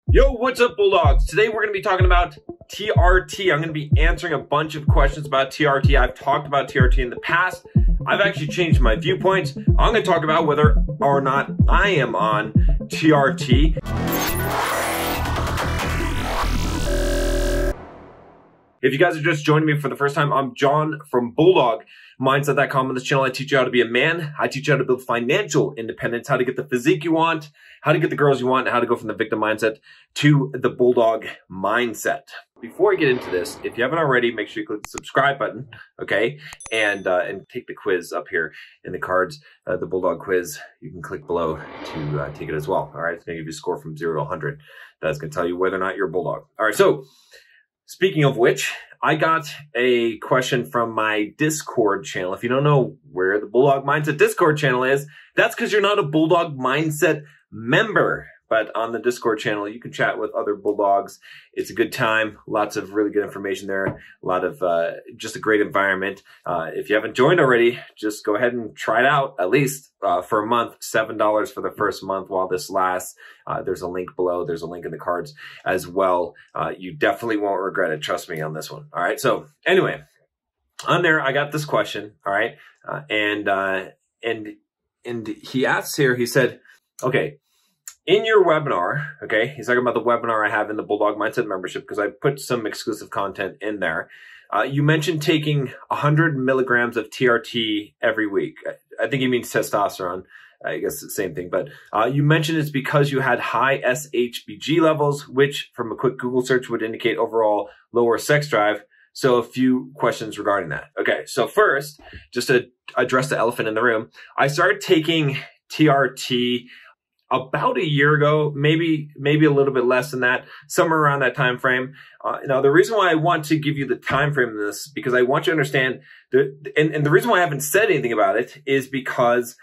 Yo, what's up, Bulldogs? Today we're going to be talking about TRT. I'm going to be answering a bunch of questions about TRT. I've talked about TRT in the past. I've actually changed my viewpoints. I'm going to talk about whether or not I am on TRT. If you guys are just joining me for the first time, I'm John from Bulldog Mindset.com. On this channel, I teach you how to be a man. I teach you how to build financial independence, how to get the physique you want, how to get the girls you want, and how to go from the victim mindset to the Bulldog mindset. Before I get into this, if you haven't already, make sure you click the subscribe button, okay? And take the quiz up here in the cards, the Bulldog quiz. You can click below to take it as well, all right? It's going to give you a score from 0 to 100. That's going to tell you whether or not you're a Bulldog. All right, so speaking of which, I got a question from my Discord channel. If you don't know where the Bulldog Mindset Discord channel is, that's because you're not a Bulldog Mindset member. But on the Discord channel, you can chat with other Bulldogs. It's a good time. Lots of really good information there. A lot of just a great environment. If you haven't joined already, just go ahead and try it out, at least for a month. $7 for the first month while this lasts. There's a link below. There's a link in the cards as well. You definitely won't regret it. Trust me on this one. All right. So anyway, on there, I got this question. All right. And he asks here, he said, okay, in your webinar, okay, he's talking about the webinar I have in the Bulldog Mindset membership because I put some exclusive content in there. You mentioned taking 100 milligrams of TRT every week. I think he means testosterone. I guess it's the same thing. But you mentioned it's because you had high SHBG levels, which from a quick Google search would indicate overall lower sex drive. So a few questions regarding that. Okay, so first, just to address the elephant in the room, I started taking TRT about a year ago, maybe a little bit less than that, somewhere around that time frame. Now, the reason why I want to give you the time frame of this, because I want you to understand, and the reason why I haven't said anything about it is because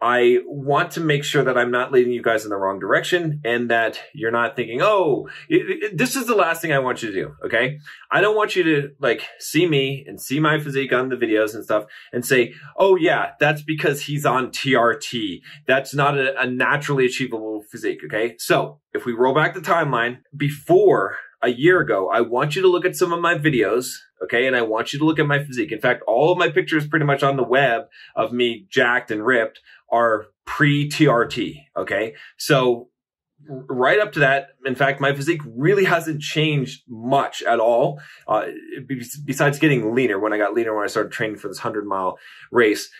I want to make sure that I'm not leading you guys in the wrong direction and that you're not thinking, oh, this is the last thing I want you to do, okay? I don't want you to like see me and see my physique on the videos and stuff and say, oh yeah, that's because he's on TRT. That's not a naturally achievable physique, okay? So if we roll back the timeline, before a year ago, I want you to look at some of my videos, okay? And I want you to look at my physique. In fact, all of my pictures pretty much on the web of me jacked and ripped are pre-TRT, okay? So right up to that, in fact, my physique really hasn't changed much at all, besides getting leaner. When I got leaner, when I started training for this 100-mile race,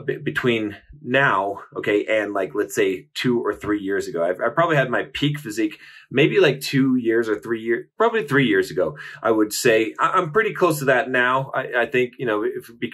between now, okay, and like, let's say 2 or 3 years ago, I probably had my peak physique maybe like 2 years or 3 years, probably 3 years ago, I would say. I'm pretty close to that now. I think, you know,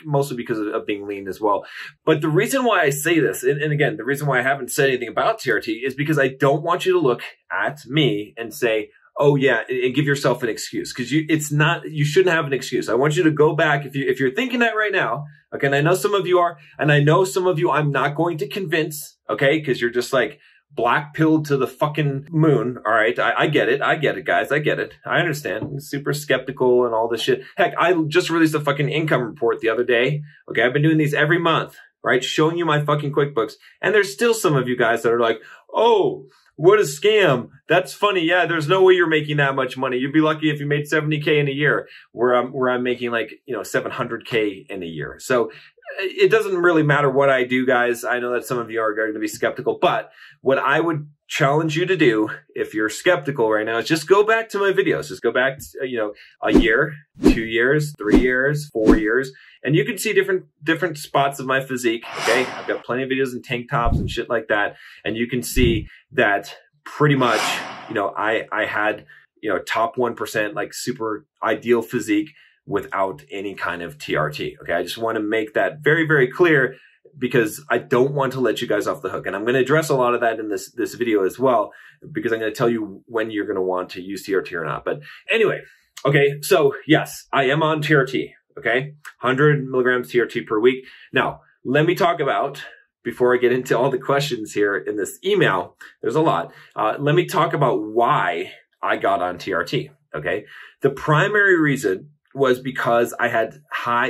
mostly because of being lean as well. But the reason why I say this, and again, the reason why I haven't said anything about TRT is because I don't want you to look at me and say, oh yeah, and give yourself an excuse, because you shouldn't have an excuse. I want you to go back if you're thinking that right now, okay, and I know some of you are, and I know some of you I'm not going to convince, okay, because you're just like black pilled to the fucking moon, all right? I get it, guys, I get it. I understand. I'm super skeptical and all this shit. Heck, I just released a fucking income report the other day, okay? I've been doing these every month, right? Showing you my fucking QuickBooks, and there's still some of you guys that are like, oh, what a scam. That's funny. Yeah, there's no way you're making that much money. You'd be lucky if you made 70K in a year, where I'm making like, you know, 700K in a year. So it doesn't really matter what I do, guys. I know that some of you are going to be skeptical, but what I would challenge you to do if you're skeptical right now is just go back to my videos. Just go back, you know, a year, 2 years, 3 years, 4 years, and you can see different spots of my physique, okay? I've got plenty of videos in tank tops and shit like that, and you can see that pretty much, you know, I had, you know, top 1%, like super ideal physique without any kind of TRT, okay? I just want to make that very, very clear because I don't want to let you guys off the hook. And I'm going to address a lot of that in this video as well, because I'm going to tell you when you're going to want to use TRT or not. But anyway, okay, so yes, I am on TRT, okay? 100 milligrams TRT per week. Now, let me talk about, before I get into all the questions here in this email, there's a lot. Let me talk about why I got on TRT, okay? The primary reason was because I had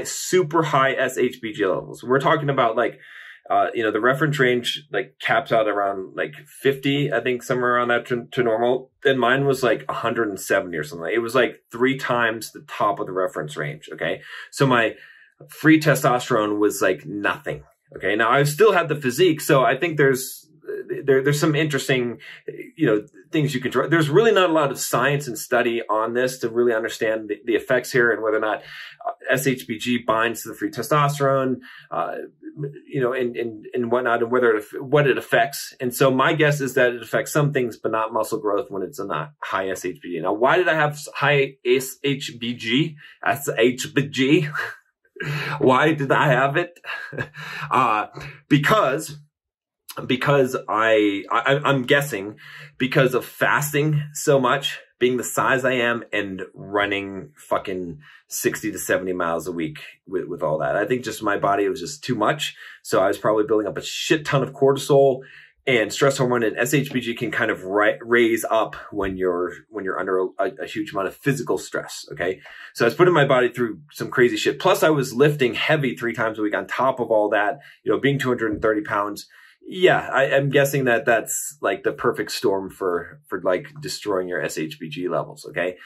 super high SHBG levels. We're talking about like You know, the reference range like caps out around like 50, I think, somewhere around that to normal. And mine was like 170 or something. It was like 3 times the top of the reference range. Okay. So my free testosterone was like nothing. Okay. Now I still had the physique. So I think there's some interesting, you know, things you can try. There's really not a lot of science and study on this to really understand the effects here and whether or not SHBG binds to the free testosterone, you know, and whatnot, and what it affects. And so my guess is that it affects some things, but not muscle growth when it's not high SHBG. Now, why did I have high SHBG? SHBG. Why did I have it? Because I'm guessing because of fasting so much, being the size I am, and running fucking 60 to 70 miles a week with all that. I think just my body was just too much. So I was probably building up a shit ton of cortisol and stress hormone, and SHBG can kind of raise up when you're under a huge amount of physical stress. Okay. So I was putting my body through some crazy shit. Plus I was lifting heavy 3 times a week on top of all that, you know, being 230 pounds. Yeah, I'm guessing that that's like the perfect storm for like destroying your SHBG levels. Okay.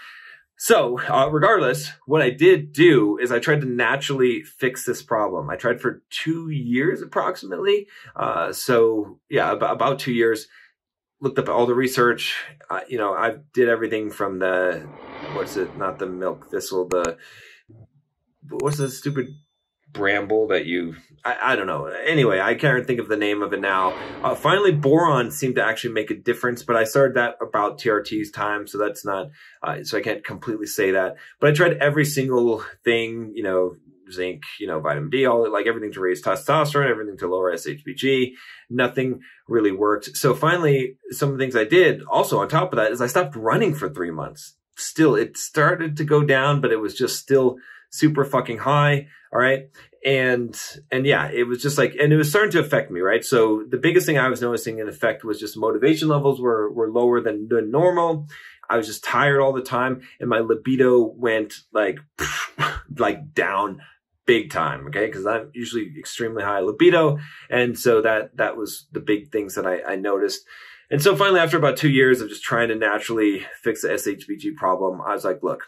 So regardless, what I did do is I tried to naturally fix this problem. I tried for 2 years approximately. So yeah, about 2 years, looked up all the research. You know, I did everything from the, not the milk thistle, what's the stupid bramble that I don't know. Anyway, I can't think of the name of it now. Finally, boron seemed to actually make a difference, but I started that about TRT's time, so that's not, so I can't completely say that. But I tried every single thing, you know, zinc, you know, vitamin D, all like everything to raise testosterone, everything to lower SHBG. Nothing really worked. So finally, some of the things I did also on top of that is I stopped running for 3 months. Still, it started to go down, but it was just still super fucking high. All right. And yeah, it was just like, and it was starting to affect me. Right. So the biggest thing I was noticing in effect was just motivation levels were lower than normal. I was just tired all the time, and my libido went like down big time. Okay. Cause I'm usually extremely high libido. And so that was the big things that I noticed. And so finally, after about 2 years of just trying to naturally fix the SHBG problem, I was like, look,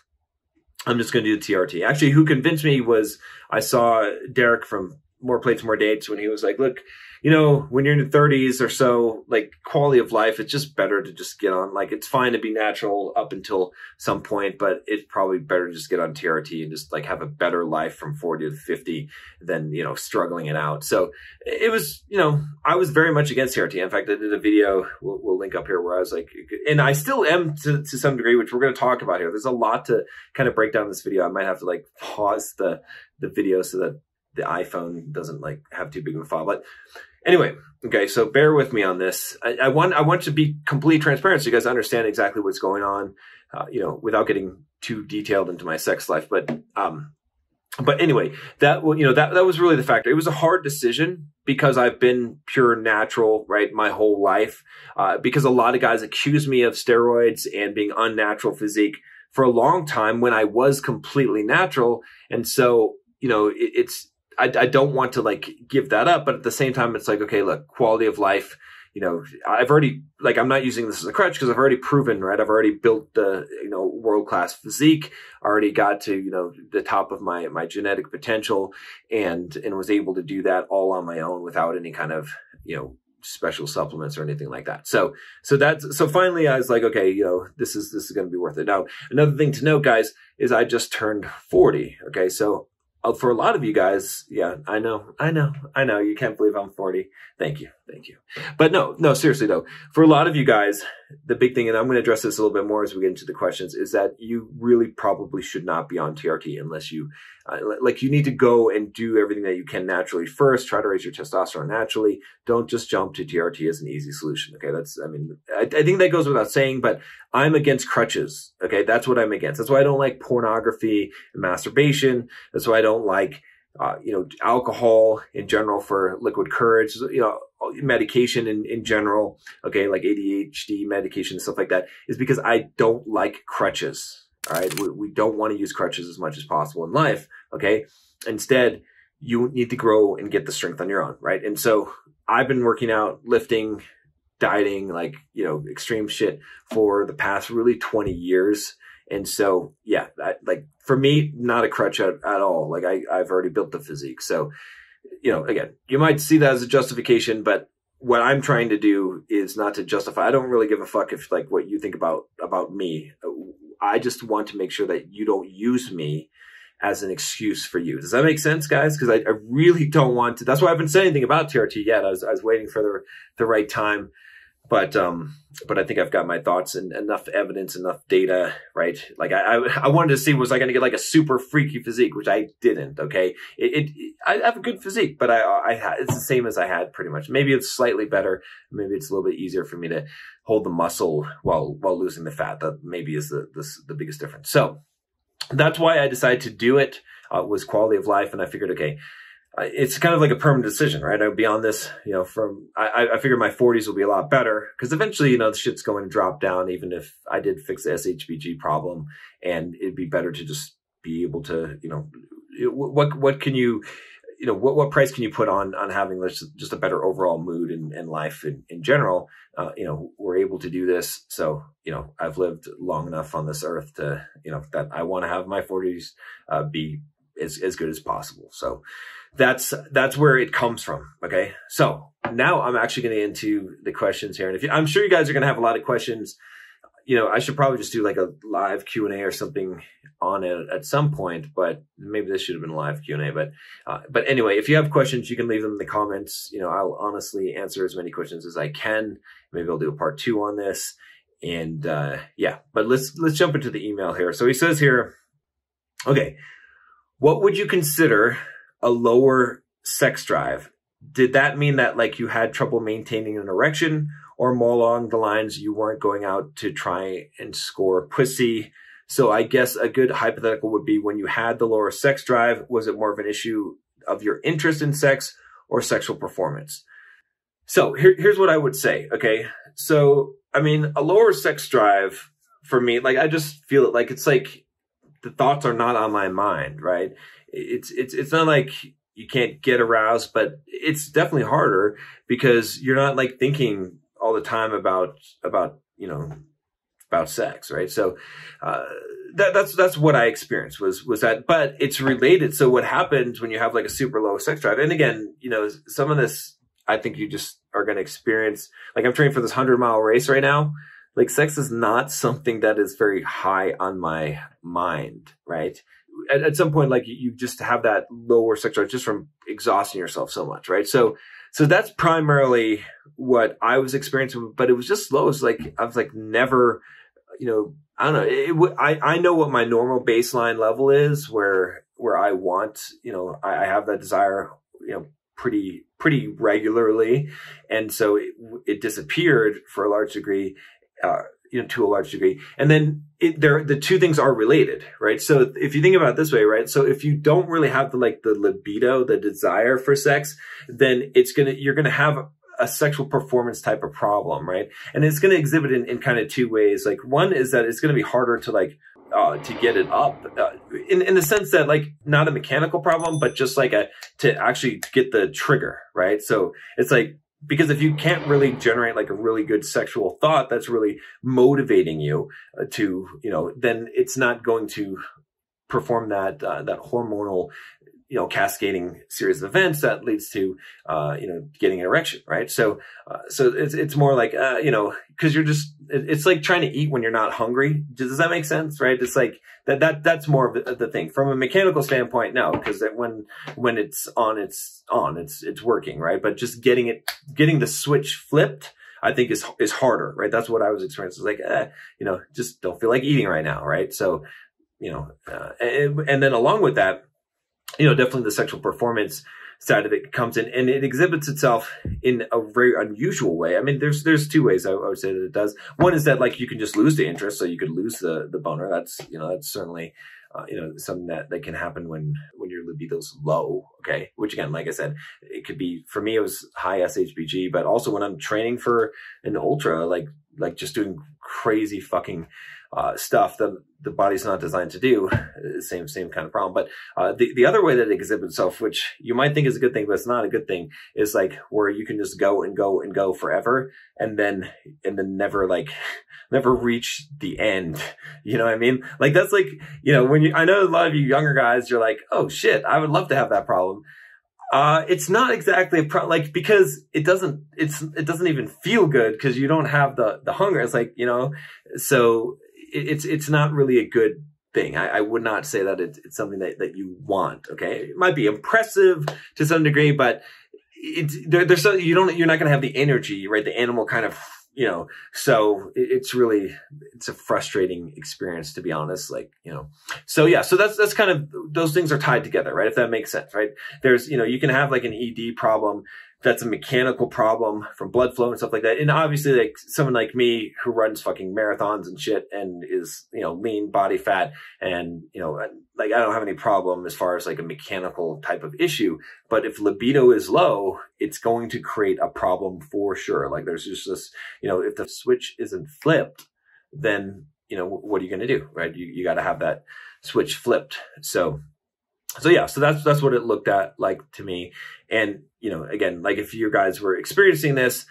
I'm just going to do the TRT. Actually, who convinced me was I saw Derek from More Plates, More Dates when he was like, look, you know, when you're in your 30s or so, like quality of life, it's just better to just get on. Like, it's fine to be natural up until some point, but it's probably better to just get on TRT and just like have a better life from 40 to 50 than, you know, struggling it out. So it was, you know, I was very much against TRT. In fact, I did a video, we'll link up here, where I was like, and I still am to some degree, which we're going to talk about here. There's a lot to kind of break down in this video. I might have to like pause the video so that the iPhone doesn't like have too big of a file. But anyway, okay, so bear with me on this. I want to be completely transparent so you guys understand exactly what's going on, you know, without getting too detailed into my sex life. But anyway, that was really the factor. It was a hard decision because I've been pure natural, right, my whole life. Because a lot of guys accuse me of steroids and being unnatural physique for a long time when I was completely natural. And so, you know, I don't want to like give that up, but at the same time, it's like, okay, look, quality of life, you know, I've already, like, I'm not using this as a crutch because I've already proven, right? I've already built the, you know, world-class physique, already got to, you know, the top of my genetic potential, and was able to do that all on my own without any kind of, you know, special supplements or anything like that. So finally I was like, okay, you know, this is going to be worth it. Now, another thing to note, guys, is I just turned 40. Okay. So for a lot of you guys, yeah, I know. You can't believe I'm 40. Thank you. But no, seriously though, for a lot of you guys, the big thing, and I'm going to address this a little bit more as we get into the questions, is that you really probably should not be on TRT unless you, like, you need to go and do everything that you can naturally first. Try to raise your testosterone naturally. Don't just jump to TRT as an easy solution. Okay. I think that goes without saying, but I'm against crutches. Okay. That's what I'm against. That's why I don't like pornography and masturbation. That's why I don't like, you know, alcohol in general for liquid courage, you know, medication in general. Okay. Like ADHD medication and stuff like that, is because I don't like crutches. All right. We don't want to use crutches as much as possible in life. Okay. Instead, you need to grow and get the strength on your own, right? And so I've been working out, lifting, dieting, like, extreme shit for the past really 20 years. And so, yeah, like for me, not a crutch at all. Like I've already built the physique. So, again, you might see that as a justification, but what I'm trying to do is not to justify. I don't really give a fuck if like what you think about me. I just want to make sure that you don't use me as an excuse for you. Does that make sense, guys? Because I really don't want to. That's why I haven't said anything about TRT yet. I was waiting for the right time. But I think I've got my thoughts and enough evidence, enough data, right? Like I wanted to see, was I going to get like a super freaky physique, which I didn't. Okay. I have a good physique, but it's the same as I had pretty much. Maybe it's slightly better. Maybe it's a little bit easier for me to hold the muscle while losing the fat. That maybe is the biggest difference. So that's why I decided to do it, was quality of life. And I figured, okay, it's kind of like a permanent decision, right? I'll be on this, I figure my 40s will be a lot better because eventually, the shit's going to drop down, even if I did fix the SHBG problem, and it'd be better to just be able to, what can you, what price can you put on having just a better overall mood and life in general? We're able to do this. So, I've lived long enough on this earth to, that I want to have my 40s, be as good as possible. So that's where it comes from. Okay. So now I'm actually going to get into the questions here. And I'm sure you guys are going to have a lot of questions. I should probably just do like a live Q&A or something on it at some point, but maybe this should have been a live Q&A. But anyway, if you have questions, you can leave them in the comments. I'll honestly answer as many questions as I can. Maybe I'll do a part 2 on this. And yeah, but let's jump into the email here. So he says here, okay, what would you consider a lower sex drive? Did that mean that like you had trouble maintaining an erection, or more along the lines you weren't going out to try and score pussy? So I guess a good hypothetical would be, when you had the lower sex drive, was it more of an issue of your interest in sex or sexual performance? So here's what I would say. Okay. So, I mean, a lower sex drive for me, like, I just feel it like, it's like the thoughts are not on my mind, right? It's not like you can't get aroused, but it's definitely harder because you're not like thinking all the time about sex, right? So that's what I experienced was that, but it's related. So what happens when you have like a super low sex drive? And again, some of this I think you just are going to experience. Like, I'm training for this 100-mile race right now. Like, sex is not something that is very high on my mind, right? At some point, like, you just have that lower sex drive just from exhausting yourself so much, right? So that's primarily what I was experiencing, but it was just slow. It's like, I was like, never, I don't know. I know what my normal baseline level is where I want, I have that desire, pretty regularly. And so it disappeared for a large degree, to a large degree. And then the two things are related, right? So if you think about it this way, right? So if you don't really have the libido, the desire for sex, then you're going to have a sexual performance type of problem, right? And it's going to exhibit in kind of two ways. Like, one is that it's going to be harder to get it up, in the sense that, like, not a mechanical problem, but just like to actually get the trigger, right? So it's like, because if you can't really generate like a really good sexual thought that's really motivating you to, then it's not going to perform that hormonal, cascading series of events that leads to, getting an erection, right? So it's more like, cause it's like trying to eat when you're not hungry. Does that make sense? Right? It's like that's more of the thing. From a mechanical standpoint, no, because when it's on, it's working, right? But just getting the switch flipped, I think is harder, right? That's what I was experiencing. It's like, just don't feel like eating right now, right? So, and then along with that, definitely the sexual performance side of it comes in, and it exhibits itself in a very unusual way. I mean, there's two ways I would say that it does. One is that, like, you can just lose the interest, so you could lose the boner. That's, that's certainly, something that can happen when your libido's low. Okay. Which, again, like I said, it could be, for me, it was high SHBG, but also when I'm training for an ultra, like just doing crazy fucking stuff that the body's not designed to do. Same kind of problem. But the other way that it exhibits itself, which you might think is a good thing, but it's not a good thing, is like where you can just go and go and go forever, and then never reach the end. You know what I mean? Like that's like, you know, I know a lot of you younger guys, you're like, oh shit, I would love to have that problem. It's not exactly a problem, like, because it doesn't even feel good because you don't have the hunger. It's like, you know, so it's not really a good thing. I would not say that it's something that you want. Okay. It might be impressive to some degree, but you're not going to have the energy, right? The animal kind of, you know, so it's a frustrating experience, to be honest. Like, you know, so yeah, so that's kind of, those things are tied together, right? If that makes sense, right? There's, you know, you can have like an ED problem that's a mechanical problem from blood flow and stuff like that. And obviously, like someone like me who runs fucking marathons and shit and is, you know, lean body fat and, you know, like I don't have any problem as far as like a mechanical type of issue. But if libido is low, it's going to create a problem for sure. Like there's just this, you know, if the switch isn't flipped, then, you know, what are you going to do, right? You got to have that switch flipped. So yeah, so that's what it looked at like to me. And, you know, again, like if you guys were experiencing this,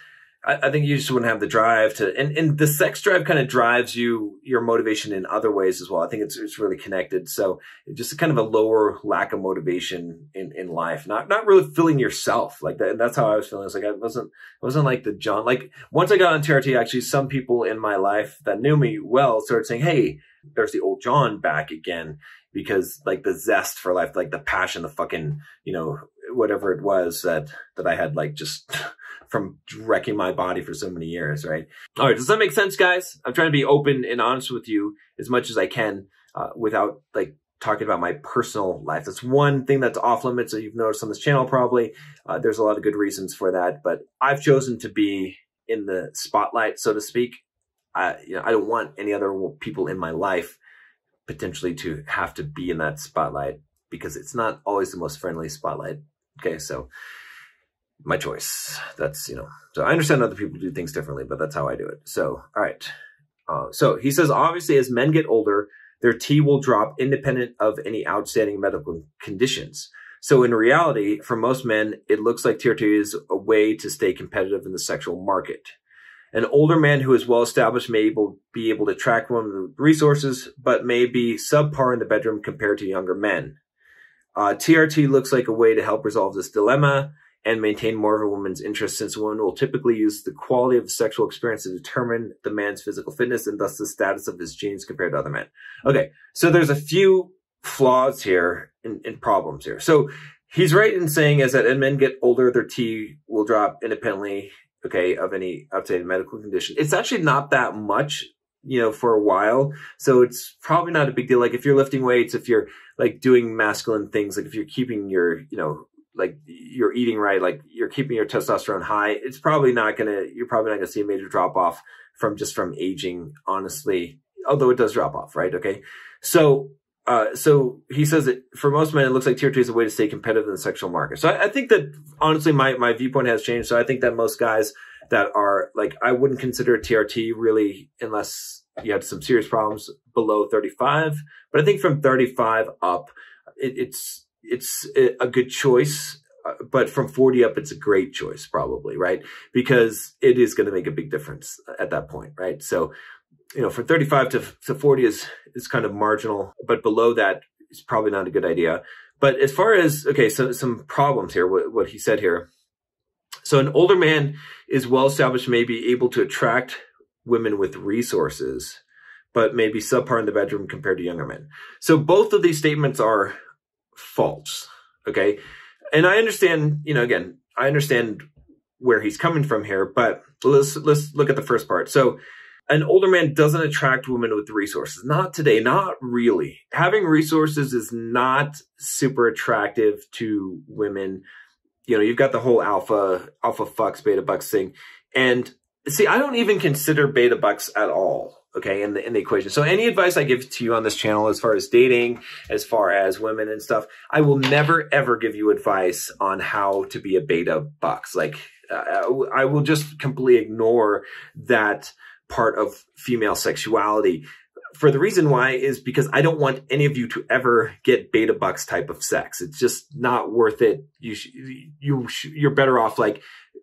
I think you just wouldn't have the drive to, and the sex drive kind of drives your motivation in other ways as well. I think it's really connected. So just kind of a lower lack of motivation in life, not really feeling yourself like that. And that's how I was feeling. It's like, I wasn't like the John, like once I got on TRT, actually some people in my life that knew me well started saying, hey, there's the old John back again. Because like the zest for life, like the passion, the fucking, you know, whatever it was that I had like just from wrecking my body for so many years, right? All right, does that make sense, guys? I'm trying to be open and honest with you as much as I can without like talking about my personal life. That's one thing that's off limits that you've noticed on this channel probably. There's a lot of good reasons for that, but I've chosen to be in the spotlight, so to speak. You know, I don't want any other people in my life potentially to have to be in that spotlight because it's not always the most friendly spotlight. Okay, so my choice. That's, you know, so I understand other people do things differently, but that's how I do it. So, all right. So he says, obviously, as men get older, their T will drop independent of any outstanding medical conditions. So in reality, for most men, it looks like TRT is a way to stay competitive in the sexual market. An older man who is well established may be able to attract women with resources, but may be subpar in the bedroom compared to younger men. TRT looks like a way to help resolve this dilemma and maintain more of a woman's interest, since women will typically use the quality of the sexual experience to determine the man's physical fitness and thus the status of his genes compared to other men. Okay, so there's a few flaws here and problems here. So he's right in saying is that as men get older, their T will drop independently, okay, of any outdated medical condition. It's actually not that much, you know, for a while. So it's probably not a big deal. Like if you're lifting weights, if you're like doing masculine things, like if you're keeping your, you know, like you're eating right, like you're keeping your testosterone high, you're probably not gonna see a major drop off from aging, honestly, although it does drop off, right? Okay. So he says that for most men, it looks like TRT is a way to stay competitive in the sexual market. So I think that honestly, my viewpoint has changed. So I think that most guys that are like, I wouldn't consider TRT really unless you had some serious problems below 35. But I think from 35 up, it's a good choice. But from 40 up, it's a great choice probably, right? Because it is going to make a big difference at that point, right? So, you know, from 35 to 40 is kind of marginal, but below that is probably not a good idea. But as far as, okay, so some problems here, what he said here. So an older man is well established, may be able to attract women with resources, but may be subpar in the bedroom compared to younger men. So both of these statements are false, okay? And I understand, you know, again, I understand where he's coming from here, but let's look at the first part. So an older man doesn't attract women with resources. Not today, not really. Having resources is not super attractive to women. You know, you've got the whole alpha fucks, beta bucks thing. And see, I don't even consider beta bucks at all, okay, in the equation. So any advice I give to you on this channel as far as dating, as far as women and stuff, I will never, ever give you advice on how to be a beta bucks. Like, I will just completely ignore that part of female sexuality. For the reason why is because I don't want any of you to ever get beta bucks type of sex. It's just not worth it. You're better off like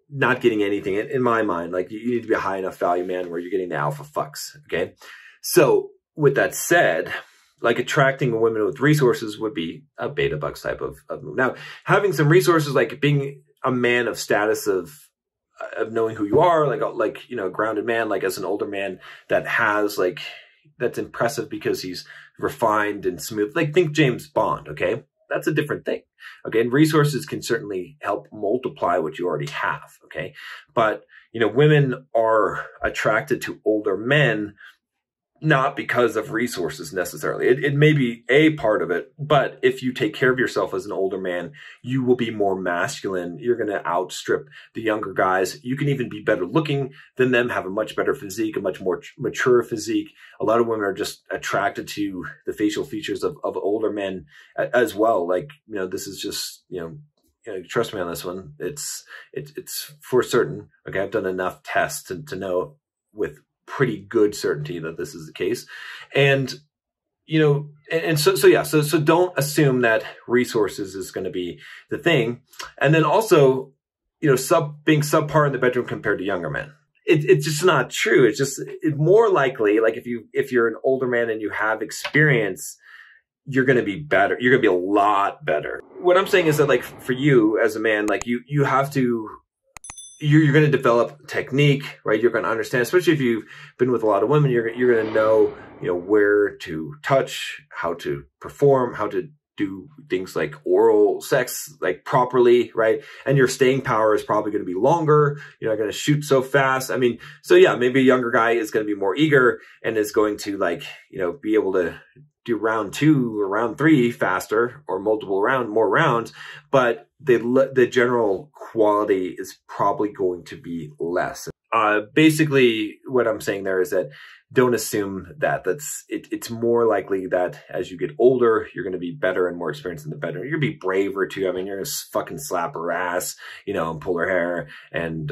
not getting anything in my mind. Like you need to be a high enough value man where you're getting the alpha fucks. Okay. So with that said, like attracting women with resources would be a beta bucks type of move. Now, having some resources, like being a man of status of knowing who you are, like, you know, a grounded man, like as an older man that has like, that's impressive because he's refined and smooth. Like think James Bond, okay? That's a different thing, okay? And resources can certainly help multiply what you already have, okay? But, you know, women are attracted to older men not because of resources necessarily. It may be a part of it, but if you take care of yourself as an older man, you will be more masculine. You're going to outstrip the younger guys. You can even be better looking than them, have a much better physique, a much more mature physique. A lot of women are just attracted to the facial features of older men as well. Like, you know, this is just, you know, trust me on this one. It's for certain. Okay. I've done enough tests to know with pretty good certainty that this is the case. And, you know, so don't assume that resources is going to be the thing. And then also, you know, being subpar in the bedroom compared to younger men. It's just not true. It's more likely, like if you're an older man and you have experience, you're going to be better. You're going to be a lot better. What I'm saying is that like for you as a man, like you have to, you're going to develop technique, right? You're going to understand, especially if you've been with a lot of women, you're going to know, you know, where to touch, how to perform, how to do things like oral sex, like properly, right? And your staying power is probably going to be longer. You're not going to shoot so fast. I mean, so yeah, maybe a younger guy is going to be more eager and is going to like, you know, be able to do round 2 or round 3 faster or more rounds, but the general quality is probably going to be less. Basically what I'm saying there is that don't assume that it's more likely that as you get older, you're going to be better and more experienced in the bedroom. You're going to be braver too. I mean, you're going to fucking slap her ass, you know, and pull her hair and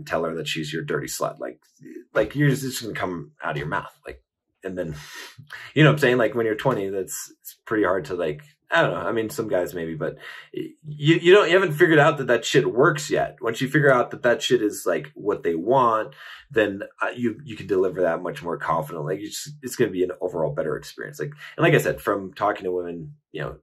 tell her that she's your dirty slut. Like you're just going to come out of your mouth. Like, and then, you know what I'm saying? Like when you're 20, it's pretty hard to like, I don't know. I mean, some guys maybe, but you haven't figured out that shit works yet. Once you figure out that shit is like what they want, then you can deliver that much more confidently. Like it's going to be an overall better experience. Like, and like I said, from talking to women, you know,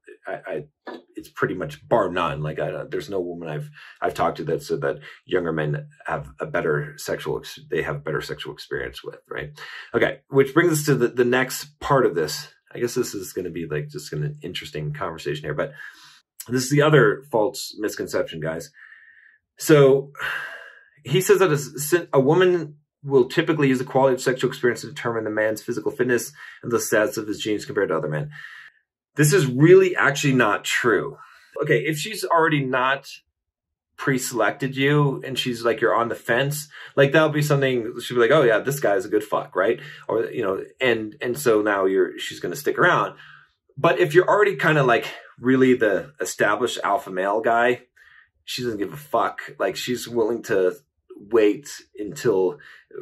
it's pretty much bar none. Like there's no woman I've talked to that said that younger men have a better sexual experience with, right? Okay. Which brings us to the next part of this. I guess this is going to be like just an interesting conversation here, but this is the other false misconception, guys. So he says that a woman will typically use the quality of sexual experience to determine the man's physical fitness and the status of his genes compared to other men. This is really actually not true. Okay, if she's already not pre-selected you and she's like you're on the fence, like that'll be something she'll be like, oh yeah, this guy's a good fuck, right? Or you know, and so now she's gonna stick around. But if you're already kind of like really the established alpha male guy, she doesn't give a fuck. Like she's willing to wait until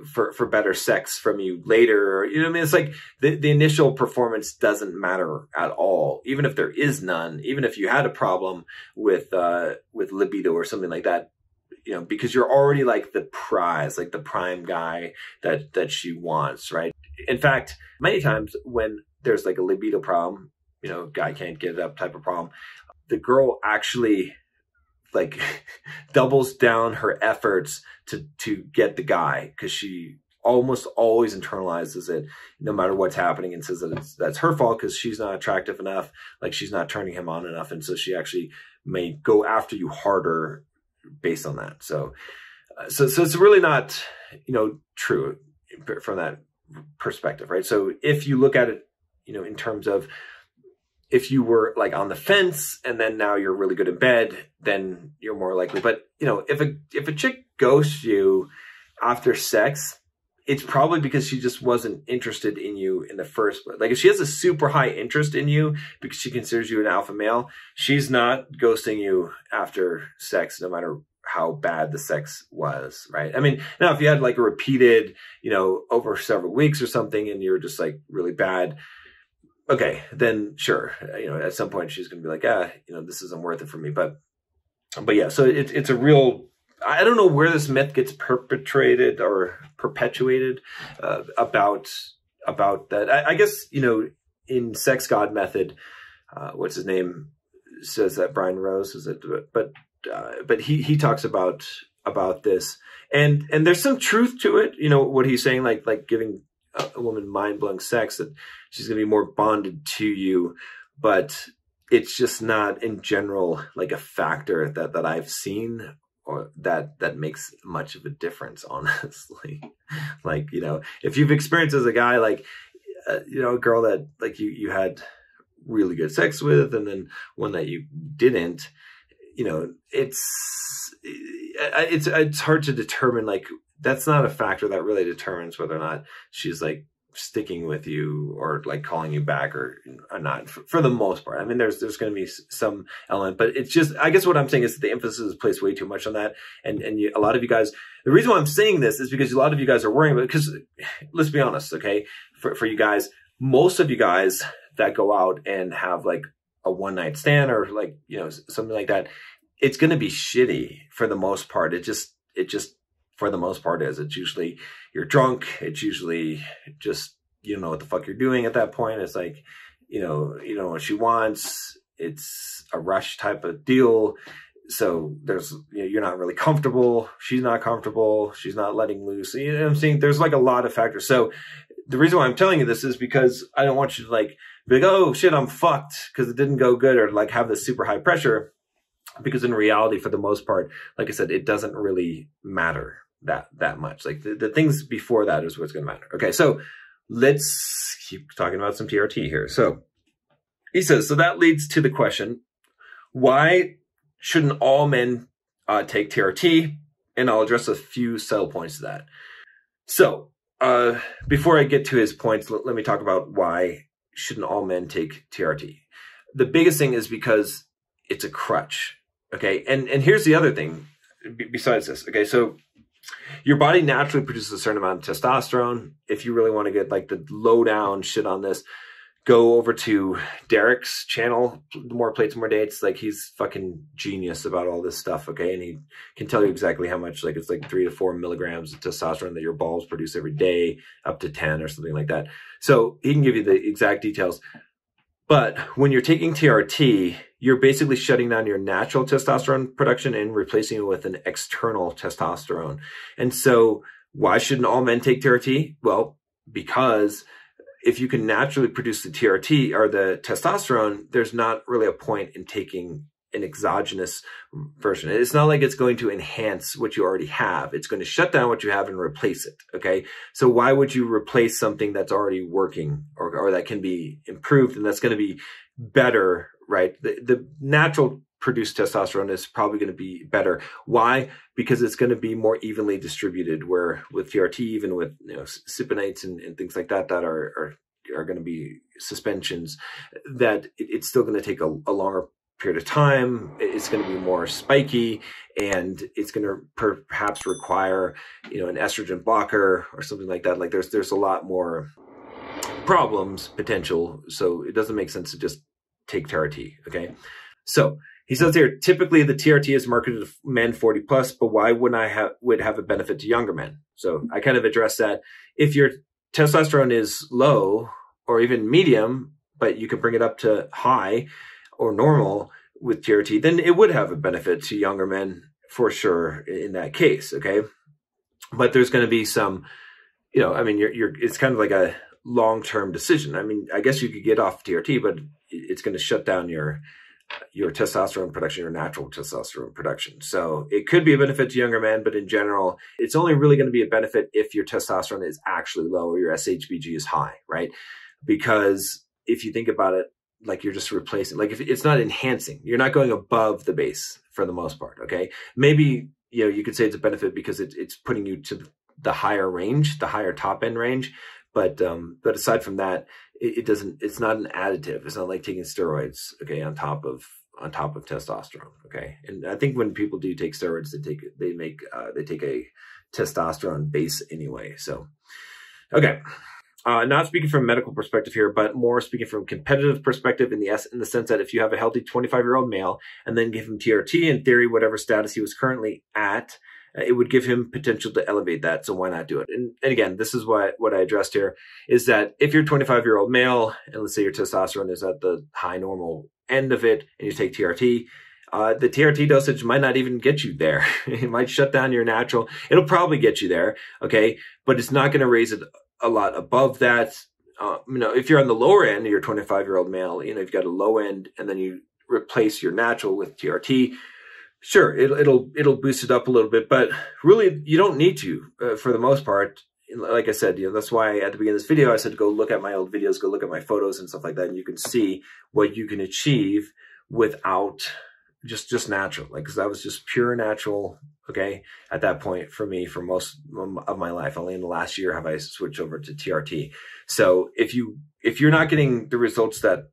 for better sex from you later. You know what I mean? It's like the initial performance doesn't matter at all. Even if there is none, even if you had a problem with libido or something like that, you know, because you're already like the prize, like the prime guy that she wants, right? In fact, many times when there's like a libido problem, you know, guy can't get it up type of problem, the girl actually like doubles down her efforts to get the guy, because she almost always internalizes it no matter what's happening and says that that's her fault because she's not attractive enough, like she's not turning him on enough, and so she actually may go after you harder based on that. So it's really not, you know, true from that perspective, right? So if you look at it, you know, in terms of if you were like on the fence and then now you're really good in bed, then you're more likely. But, you know, if a chick ghosts you after sex, it's probably because she just wasn't interested in you in the first place. Like if she has a super high interest in you because she considers you an alpha male, she's not ghosting you after sex, no matter how bad the sex was, right? I mean, now if you had like a repeated, over several weeks or something and you were just like really bad, okay, then sure, at some point she's going to be like, this isn't worth it for me. But yeah, so it's a real, I don't know where this myth gets perpetuated about that. I guess, in Sex God Method, what's his name says that, Brian Rose, is it? But he talks about this, and there's some truth to it. What he's saying, like giving a woman mind-blowing sex, that she's going to be more bonded to you, but it's just not in general like a factor that I've seen or that makes much of a difference, honestly. Like, if you've experienced as a guy, like, a girl that like you had really good sex with, and then one that you didn't, it's hard to determine. Like, that's not a factor that really determines whether or not she's like sticking with you or like calling you back or not, for the most part. I mean, there's going to be some element, but it's just, I guess what I'm saying is that the emphasis is placed way too much on that. And a lot of you guys, the reason why I'm saying this is because a lot of you guys are worrying about it, because let's be honest, okay, for you guys, most of you guys that go out and have like a one night stand or like, something like that, it's going to be shitty for the most part. It just for the most part is. It's usually you're drunk. It's usually just, you don't know what the fuck you're doing at that point. It's like, you know what she wants. It's a rush type of deal. So there's, you're not really comfortable. She's not comfortable. She's not letting loose. You know what I'm saying? There's like a lot of factors. So the reason why I'm telling you this is because I don't want you to like be like, oh shit, I'm fucked because it didn't go good, or like have this super high pressure. Because in reality, for the most part, like I said, it doesn't really matter that much. Like the things before that is what's going to matter. Okay, so let's keep talking about some TRT here. So he says, so that leads to the question, why shouldn't all men take TRT? And I'll address a few subtle points to that. So before I get to his points, let me talk about why shouldn't all men take TRT. The biggest thing is because it's a crutch. Okay, and here's the other thing besides this. Okay, so your body naturally produces a certain amount of testosterone. If you really want to get like the lowdown shit on this, go over to Derek's channel, More Plates, More Dates. Like, he's fucking genius about all this stuff, okay? And he can tell you exactly how much, like, it's like 3 to 4 milligrams of testosterone that your balls produce every day, up to 10 or something like that. So he can give you the exact details. But when you're taking TRT, you're basically shutting down your natural testosterone production and replacing it with an external testosterone. And so why shouldn't all men take TRT? Well, because if you can naturally produce the TRT or the testosterone, there's not really a point in taking an exogenous version. It's not like it's going to enhance what you already have. It's going to shut down what you have and replace it. Okay. So why would you replace something that's already working or that can be improved and that's going to be better, right? The natural produced testosterone is probably going to be better. Why? Because it's going to be more evenly distributed, where with TRT, even with, cypionates and things like that, that are going to be suspensions, that it's still going to take a longer period of time. It's going to be more spiky, and it's going to perhaps require, an estrogen blocker or something like that. Like there's a lot more problems potential. So it doesn't make sense to just take TRT. Okay. So he says here, typically the TRT is marketed to men 40 plus, but why would have a benefit to younger men? So I kind of addressed that. If your testosterone is low or even medium, but you can bring it up to high or normal with TRT, then it would have a benefit to younger men for sure in that case. Okay. But there's going to be some, it's kind of like a long-term decision. I mean, I guess you could get off TRT, but it's going to shut down your testosterone production, your natural testosterone production. So it could be a benefit to younger men, but in general, it's only really going to be a benefit if your testosterone is actually low or your SHBG is high, right? Because if you think about it, like you're just replacing, like if it's not enhancing, you're not going above the base for the most part. Okay. Maybe, you could say it's a benefit because it's putting you to the higher range, the higher top end range. But aside from that, it's not an additive. It's not like taking steroids, okay, on top of on top of testosterone. Okay. And I think when people do take steroids, they take a testosterone base anyway. So, okay. Not speaking from a medical perspective here, but more speaking from a competitive perspective in the sense that if you have a healthy 25-year-old male and then give him TRT, in theory, whatever status he was currently at, it would give him potential to elevate that. So why not do it? And again, this is what I addressed here is that if you're a 25-year-old male and let's say your testosterone is at the high normal end of it and you take TRT, the TRT dosage might not even get you there. It might shut down your natural. It'll probably get you there. Okay. But it's not going to raise it a lot above that. If you're on the lower end, you're a 25-year-old male, you've got a low end and then you replace your natural with TRT. Sure, it'll boost it up a little bit, but really you don't need to for the most part. Like I said, that's why at the beginning of this video, I said, go look at my old videos, go look at my photos and stuff like that. And you can see what you can achieve without just natural, because that was just pure natural. Okay. At that point for me, for most of my life, only in the last year have I switched over to TRT. So if you're not getting the results that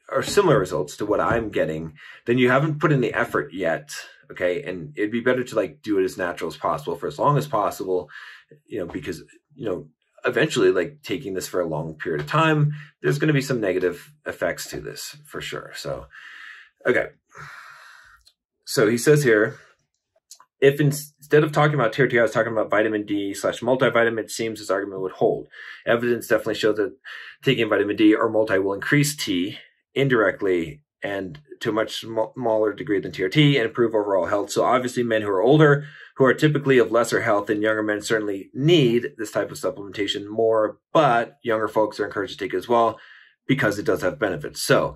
are similar results to what I'm getting, then you haven't put in the effort yet. Okay. And it'd be better to do it as natural as possible for as long as possible, because, eventually taking this for a long period of time, there's going to be some negative effects to this for sure. So, okay. So he says here, if instead of talking about TRT, I was talking about vitamin D / multivitamin, it seems this argument would hold. Evidence definitely shows that taking vitamin D or multi will increase T indirectly and to a much smaller degree than TRT and improve overall health. So obviously men who are older, who are typically of lesser health than younger men certainly need this type of supplementation more, but younger folks are encouraged to take it as well because it does have benefits. So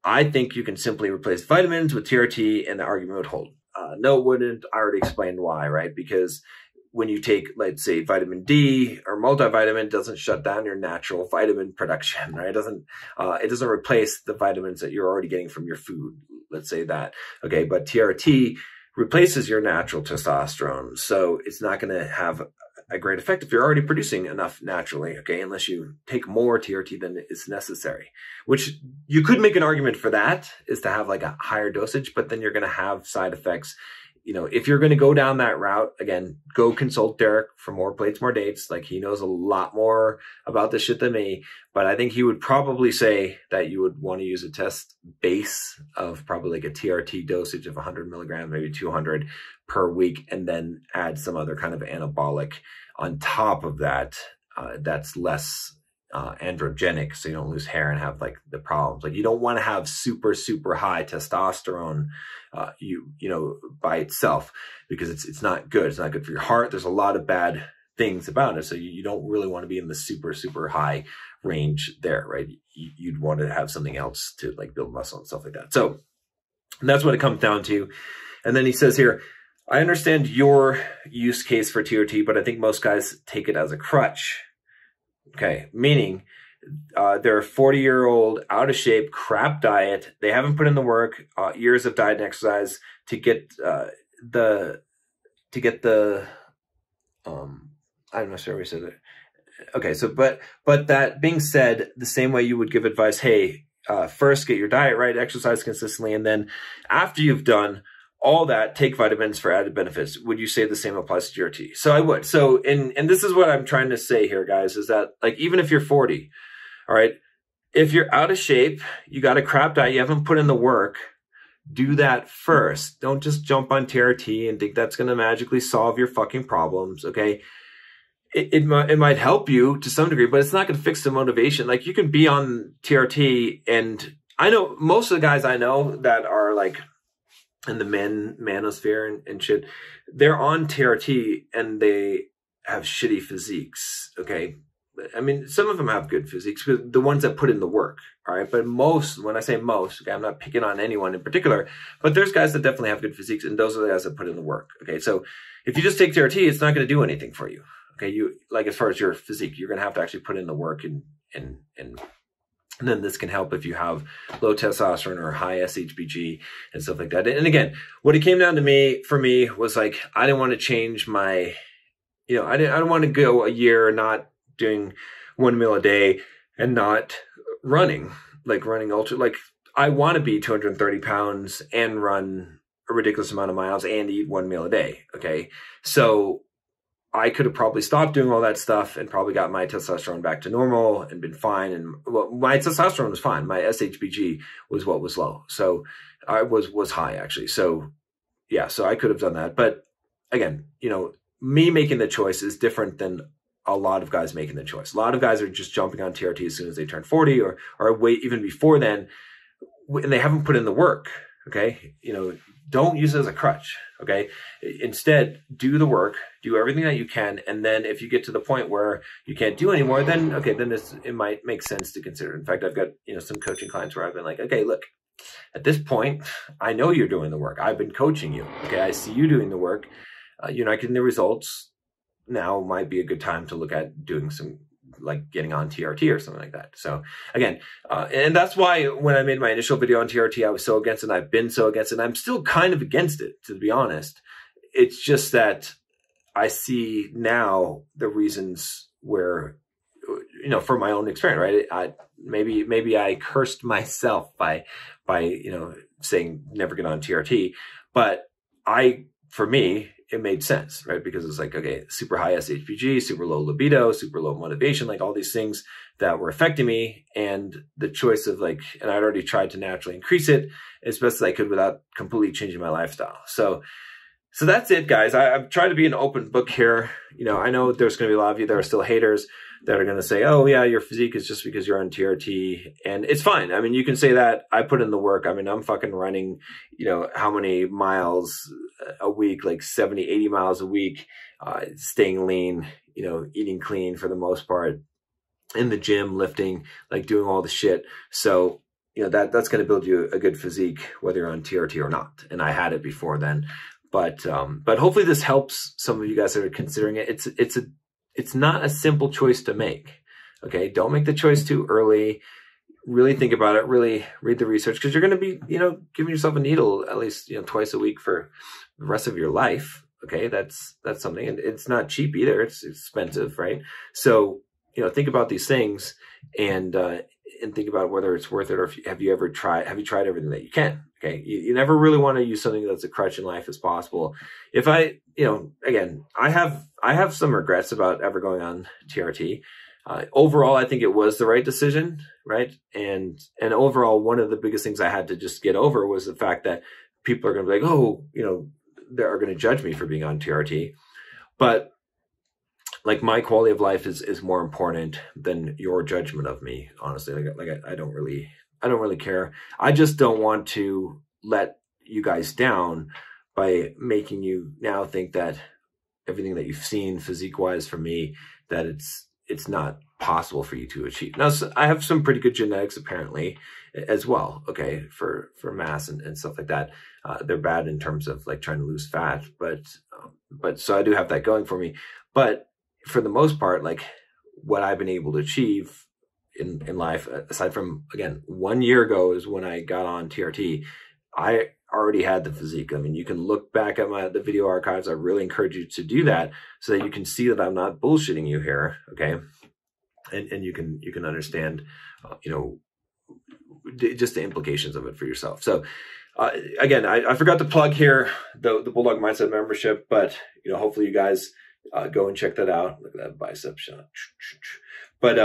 I think you can simply replace vitamins with TRT and the argument would hold. No, it wouldn't. I already explained why, right? Because when you take, let's say, vitamin D or multivitamin, it doesn't shut down your natural vitamin production, right? It doesn't replace the vitamins that you're already getting from your food. Let's say that. Okay. But TRT replaces your natural testosterone. So it's not going to have a great effect if you're already producing enough naturally, okay, unless you take more TRT than is necessary, which you could make an argument for that is to have a higher dosage, but then you're going to have side effects. If you're going to go down that route, again, go consult Derek for more plates, more dates. He knows a lot more about this shit than me, but I think he would probably say that you would want to use a test base of probably a TRT dosage of 100 milligrams, maybe 200 per week, and then add some other kind of anabolic on top of that. That's less androgenic, so you don't lose hair and have the problems. You don't want to have super high testosterone by itself, because it's not good. It's not good for your heart. There's a lot of bad things about it. So you don't really want to be in the super high range there, right? You'd want to have something else to build muscle and stuff like that. So that's what it comes down to. And then he says here, I understand your use case for TRT, but I think most guys take it as a crutch. Okay, meaning they're a 40-year-old, out of shape, crap diet. They haven't put in the work, years of diet and exercise to get the I'm not sure we said it. Okay, so but that being said, the same way you would give advice, hey, first get your diet right, exercise consistently, and then after you've done all that, take vitamins for added benefits. Would you say the same applies to TRT? So I would. So, and this is what I'm trying to say here, guys, is that even if you're 40, all right, if you're out of shape, you got a crap diet, you haven't put in the work, do that first. Don't just jump on TRT and think that's going to magically solve your fucking problems. Okay. It might help you to some degree, but it's not going to fix the motivation. You can be on TRT, and I know most of the guys I know that are in the manosphere and shit, they're on TRT and they have shitty physiques. Okay. I mean, some of them have good physiques, but the ones that put in the work. All right. But most, when I say most, okay, I'm not picking on anyone in particular, but there's guys that definitely have good physiques, and those are the guys that put in the work. Okay. So if you just take TRT, it's not going to do anything for you. Okay. As far as your physique, you're going to have to actually put in the work and then this can help if you have low testosterone or high SHBG and stuff like that. And again, what it came down to for me was I didn't want to change my, I don't want to go a year not doing 1 meal a day and not running ultra. I want to be 230 pounds and run a ridiculous amount of miles and eat 1 meal a day. Okay. So I could have probably stopped doing all that stuff and probably got my testosterone back to normal and been fine. And well, my testosterone was fine. My SHBG was what was low. So I was high actually. So yeah, so I could have done that. But again, you know, me making the choice is different than a lot of guys making the choice. A lot of guys are just jumping on TRT as soon as they turn 40 or wait even before then, and they haven't put in the work. Okay. You know, don't use it as a crutch. Okay. Instead, do the work, do everything that you can. And then if you get to the point where you can't do anymore, then, okay, then it might make sense to consider. In fact, I've got, you know, some coaching clients where I've been like, okay, look, at this point, I know you're doing the work. I've been coaching you. Okay. I see you doing the work. You're not getting the results. Now might be a good time to look at doing some, like getting on TRT or something like that. So again, and that's why when I made my initial video on TRT, I was so against it. And I've been so against it. And I'm still kind of against it, to be honest. It's just that I see now the reasons where, you know, from my own experience, right? Maybe I cursed myself by, you know, saying never get on TRT, but for me, it made sense, right? Because it's like, okay, super high SHBG, super low libido, super low motivation, like all these things that were affecting me. And the choice of like, and I'd already tried to naturally increase it as best as I could without completely changing my lifestyle. So that's it, guys. I've tried to be an open book here. You know, I know there's going to be a lot of you that are still haters that are going to say, oh yeah, your physique is just because you're on TRT. And it's fine. I mean, you can say that. I put in the work. I mean, I'm fucking running, you know, how many miles a week, like 70, 80 miles a week, staying lean, you know, eating clean for the most part, in the gym, lifting, like doing all the shit. So, you know, that's going to build you a good physique, whether you're on TRT or not. And I had it before then. But hopefully this helps some of you guys that are considering it. It's not a simple choice to make. Okay. Don't make the choice too early. Really think about it. Really read the research, because you're going to be, you know, giving yourself a needle at least, you know, twice a week for the rest of your life. Okay. That's something, and it's not cheap either. It's expensive. Right. So, you know, think about these things and think about whether it's worth it, or have you tried everything that you can. Okay. You never really want to use something that's a crutch in life as possible. If you know, again, I have some regrets about ever going on TRT. Overall, I think it was the right decision, right? And overall, one of the biggest things I had to just get over was the fact that people are going to be like, oh, you know, they are going to judge me for being on TRT. But like, my quality of life is more important than your judgment of me, honestly. I don't really care. I just don't want to let you guys down by making you now think that everything that you've seen physique wise from me, that it's not possible for you to achieve. Now, I have some pretty good genetics apparently as well. Okay. For mass and stuff like that. They're bad in terms of like trying to lose fat, but so I do have that going for me. But for the most part, like what I've been able to achieve in life, aside from, again, 1 year ago is when I got on TRT, I already had the physique. I mean, you can look back at the video archives. I really encourage you to do that so that you can see that I'm not bullshitting you here. Okay. And you can understand, you know, just the implications of it for yourself. So, again, I forgot to plug here the Bulldog Mindset membership, but, you know, hopefully you guys go and check that out. Look at that bicep shot. But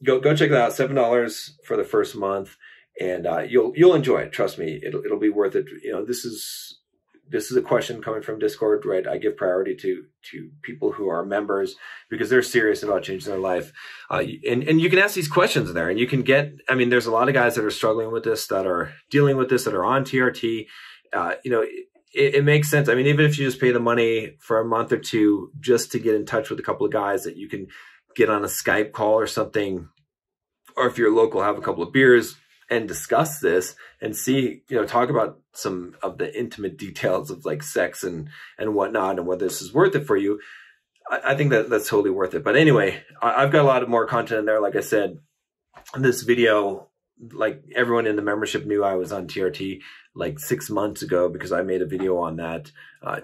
go check that out. $7 for the first month, and you'll enjoy it. Trust me, it'll be worth it. You know, this is a question coming from Discord, right? I give priority to people who are members because they're serious about changing their life. And you can ask these questions there, and you can get. I mean, there's a lot of guys that are struggling with this, that are dealing with this, that are on TRT. You know. It makes sense. I mean, even if you just pay the money for a month or two just to get in touch with a couple of guys that you can get on a Skype call or something, or if you're local, have a couple of beers and discuss this and see, you know, talk about some of the intimate details of like sex and whatnot, and whether this is worth it for you. I think that's totally worth it. But anyway, I've got a lot of more content in there. Like I said, this video, like everyone in the membership knew I was on TRT like 6 months ago, because I made a video on that,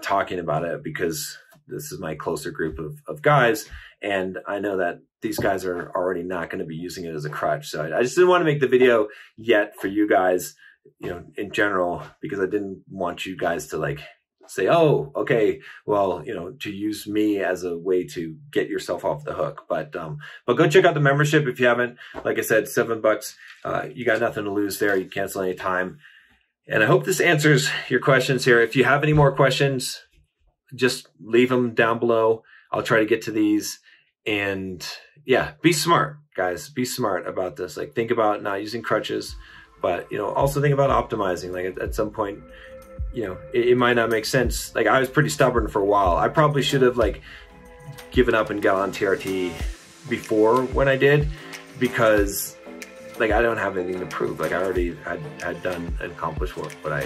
talking about it, because this is my closer group of guys. And I know that these guys are already not going to be using it as a crutch. So I just didn't want to make the video yet for you guys, you know, in general, because I didn't want you guys to like say, oh, okay, well, you know, to use me as a way to get yourself off the hook. But go check out the membership if you haven't. Like I said, $7. You got nothing to lose there. You cancel any time. And I hope this answers your questions here. If you have any more questions, just leave them down below. I'll try to get to these. And yeah, be smart, guys. Be smart about this. Like, think about not using crutches, but, you know, also think about optimizing. Like at some point, you know, it might not make sense. Like, I was pretty stubborn for a while. I probably should have like given up and got on TRT before when I did, because like I don't have anything to prove. Like, I already had done and accomplished what I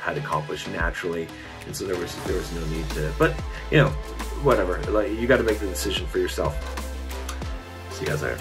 had accomplished naturally, and so there was no need to. But you know, whatever. Like, you got to make the decision for yourself. See you guys later.